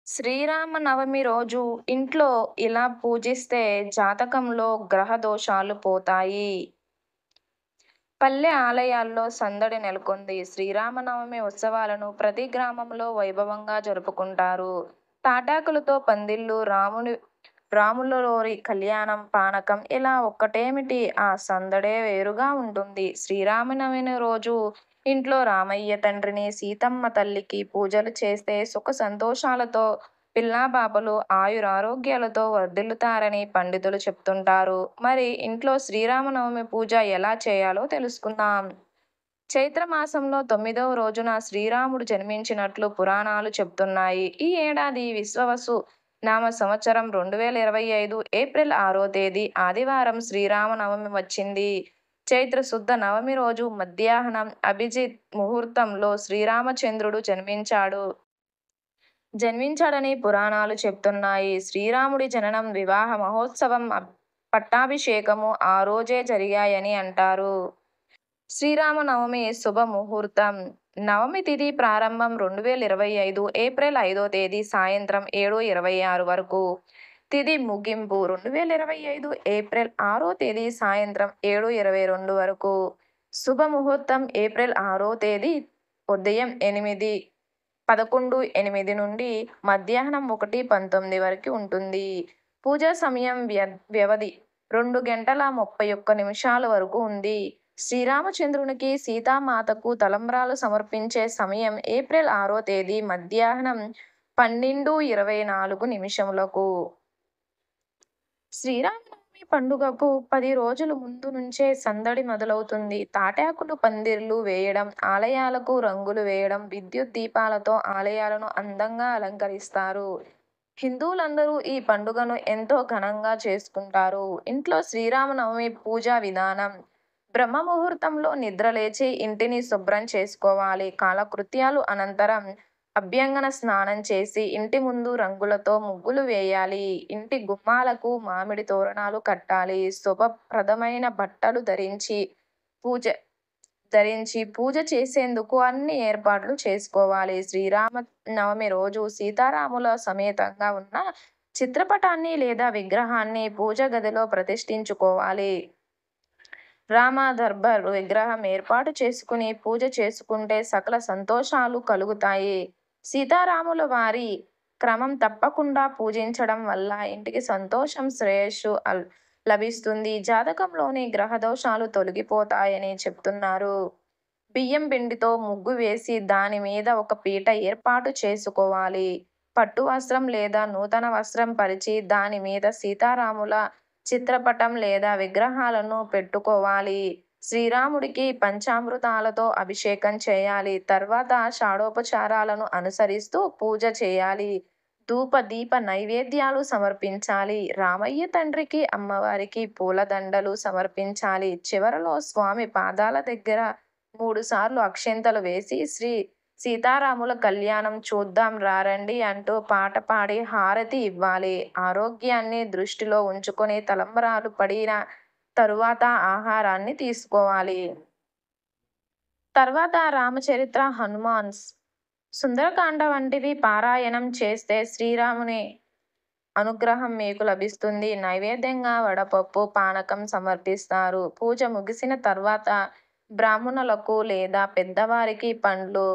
శ్రీరామనవమి రోజు ఇంట్లో ఇలా పూజిస్తే జాతకంలో గ్రహ దోషాలు పోతాయి. పల్లె ఆలయాల్లో సందడి నెలకొంది. శ్రీరామనవమి ఉత్సవాలను ప్రతి గ్రామంలో వైభవంగా జరుపుకుంటారు. తాటాకులతో పందిళ్లు, రాములలోరి కళ్యాణం, పానకం ఇలా ఒక్కటేమిటి ఆ సందడే వేరుగా ఉంటుంది. శ్రీరామనవమి రోజు ఇంట్లో రామయ్య తండ్రిని, సీతమ్మ తల్లికి పూజలు చేస్తే సుఖ సంతోషాలతో పిల్లాపాపలు ఆయురారోగ్యాలతో వర్ధిల్లుతారని పండితులు చెప్తుంటారు. మరి ఇంట్లో శ్రీరామనవమి పూజ ఎలా చేయాలో తెలుసుకుందాం. చైత్ర మాసంలో 9వ రోజున శ్రీరాముడు జన్మించినట్లు పురాణాలు చెప్తున్నాయి. ఈ ఏడాది విశ్వవసు నామ సంవత్సరం 2025 ఏప్రిల్ 6వ తేదీ ఆదివారం శ్రీరామనవమి వచ్చింది. చైత్ర శుద్ధ నవమి రోజు మధ్యాహ్నం అభిజిత్ ముహూర్తంలో శ్రీరామచంద్రుడు జన్మించాడని పురాణాలు చెప్తున్నాయి. శ్రీరాముడి జననం, వివాహ మహోత్సవం, పట్టాభిషేకము ఆ రోజే జరిగాయని అంటారు. శ్రీరామనవమి శుభముహూర్తం. నవమి తిథి ప్రారంభం 2025 ఏప్రిల్ 5వ తేదీ సాయంత్రం 7:26 వరకు. తిథి ముగింపు 2025 ఏప్రిల్ 6వ తేదీ సాయంత్రం 7:22 వరకు. శుభముహూర్తం ఏప్రిల్ 6వ తేదీ ఉదయం 11:8 నుండి మధ్యాహ్నం 1:19 వరకు ఉంటుంది. పూజా సమయం వ్యవధి 2 గంటల 31 నిమిషాల వరకు ఉంది. శ్రీరామచంద్రునికి, సీతామాతకు తలంబ్రాలు సమర్పించే సమయం ఏప్రిల్ 6వ తేదీ మధ్యాహ్నం 12:24 శ్రీరామనవమి పండుగకు 10 రోజుల ముందు నుంచే సందడి మొదలవుతుంది. తాటాకులు పందిర్లు వేయడం, ఆలయాలకు రంగులు వేయడం, విద్యుత్ దీపాలతో ఆలయాలను అందంగా అలంకరిస్తారు. హిందువులందరూ ఈ పండుగను ఎంతో ఘనంగా చేసుకుంటారు. ఇంట్లో శ్రీరామనవమి పూజా విధానం. బ్రహ్మముహూర్తంలో నిద్రలేచి ఇంటిని శుభ్రం చేసుకోవాలి. కాలకృత్యాలు అనంతరం అభ్యంగన స్నానం చేసి ఇంటి ముందు రంగులతో ముగ్గులు వేయాలి. ఇంటి గుమ్మాలకు మామిడి తోరణాలు కట్టాలి. శుభప్రదమైన బట్టలు ధరించి పూజ చేసేందుకు అన్ని ఏర్పాట్లు చేసుకోవాలి. శ్రీరామ నవమి రోజు సీతారాముల సమేతంగా ఉన్న చిత్రపటాన్ని లేదా విగ్రహాన్ని పూజ గదిలో ప్రతిష్ఠించుకోవాలి. రామ దర్బార్ విగ్రహం ఏర్పాటు చేసుకుని పూజ చేసుకుంటే సకల సంతోషాలు కలుగుతాయి. సీతారాముల వారి క్రమం తప్పకుండా పూజించడం వల్ల ఇంటికి సంతోషం, శ్రేయస్సు లభిస్తుంది. జాతకంలోని గ్రహ దోషాలు తొలగిపోతాయని చెప్తున్నారు. బియ్యం పిండితో ముగ్గు వేసి దాని మీద ఒక పీట ఏర్పాటు చేసుకోవాలి. పట్టు వస్త్రం లేదా నూతన వస్త్రం పరిచి దాని మీద సీతారాముల చిత్రపటం లేదా విగ్రహాలను పెట్టుకోవాలి. శ్రీరాముడికి పంచామృతాలతో అభిషేకం చేయాలి. తర్వాత షాడోపచారాలను అనుసరిస్తూ పూజ చేయాలి. ధూప దీప నైవేద్యాలు సమర్పించాలి. రామయ్య తండ్రికి, అమ్మవారికి పూలదండలు సమర్పించాలి. చివరలో స్వామి పాదాల దగ్గర 3 సార్లు అక్షింతలు వేసి సీతారాముల కళ్యాణం చూద్దాం రారండి అంటూ పాట పాడి హారతి ఇవ్వాలి. ఆరోగ్యాన్ని దృష్టిలో ఉంచుకొని తలంబ్రాలు పడిన తరువాత ఆహారాన్ని తీసుకోవాలి. తర్వాత రామచరిత్ర, హనుమాన్ సుందరకాండ వంటివి పారాయణం చేస్తే శ్రీరాముని అనుగ్రహం మీకు లభిస్తుంది. నైవేద్యంగా వడపప్పు, పానకం సమర్పిస్తారు. పూజ ముగిసిన తర్వాత బ్రాహ్మణులకు లేదా పెద్దవారికి పండ్లు,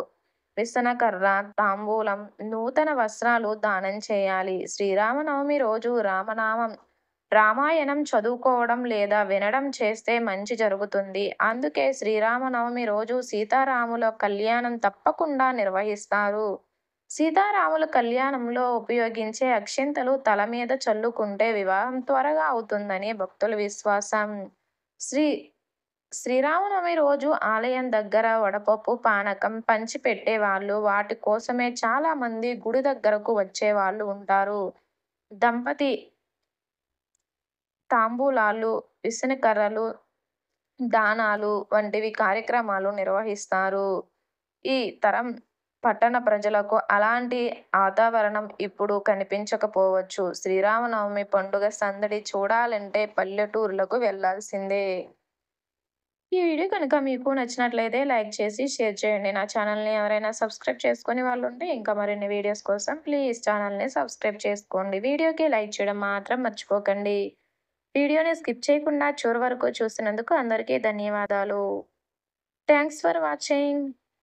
విసనకర్ర, తాంబూలం, నూతన వస్త్రాలు దానం చేయాలి. శ్రీరామనవమి రోజు రామాయణం చదువుకోవడం లేదా వినడం చేస్తే మంచి జరుగుతుంది. అందుకే శ్రీరామనవమి రోజు సీతారాముల కళ్యాణం తప్పకుండా నిర్వహిస్తారు. సీతారాముల కళ్యాణంలో ఉపయోగించే అక్షింతలు తల మీద చల్లుకుంటే వివాహం త్వరగా అవుతుందని భక్తుల విశ్వాసం. శ్రీరామనవమి రోజు ఆలయం దగ్గర వడపప్పు, పానకం పంచి పెట్టేవాళ్ళు. వాటి కోసమే చాలా మంది గుడి దగ్గరకు వచ్చేవాళ్ళు ఉంటారు. దంపతి తాంబూలాలు, విసనకర్రలు, దానాలు వంటివి కార్యక్రమాలు నిర్వహిస్తారు. ఈ తరం పట్టణ ప్రజలకు అలాంటి వాతావరణం ఇప్పుడు కనిపించకపోవచ్చు. శ్రీరామనవమి పండుగ సందడి చూడాలంటే పల్లెటూర్లకు వెళ్లాల్సిందే. ఈ వీడియో కనుక మీకు నచ్చినట్లయితే లైక్ చేసి షేర్ చేయండి. నా ఛానల్‌ని ఎవరైనా సబ్స్క్రైబ్ చేసుకొని వాళ్ళుంటే ఇంకా మరిన్ని వీడియోస్ కోసం ప్లీజ్ ఛానల్‌ని సబ్స్క్రైబ్ చేసుకోండి. వీడియోకి లైక్ చేయడం మాత్రం మర్చిపోకండి. వీడియోని స్కిప్ చేయకుండా చివరి వరకు చూసినందుకు అందరికీ ధన్యవాదాలు. Thanks for watching.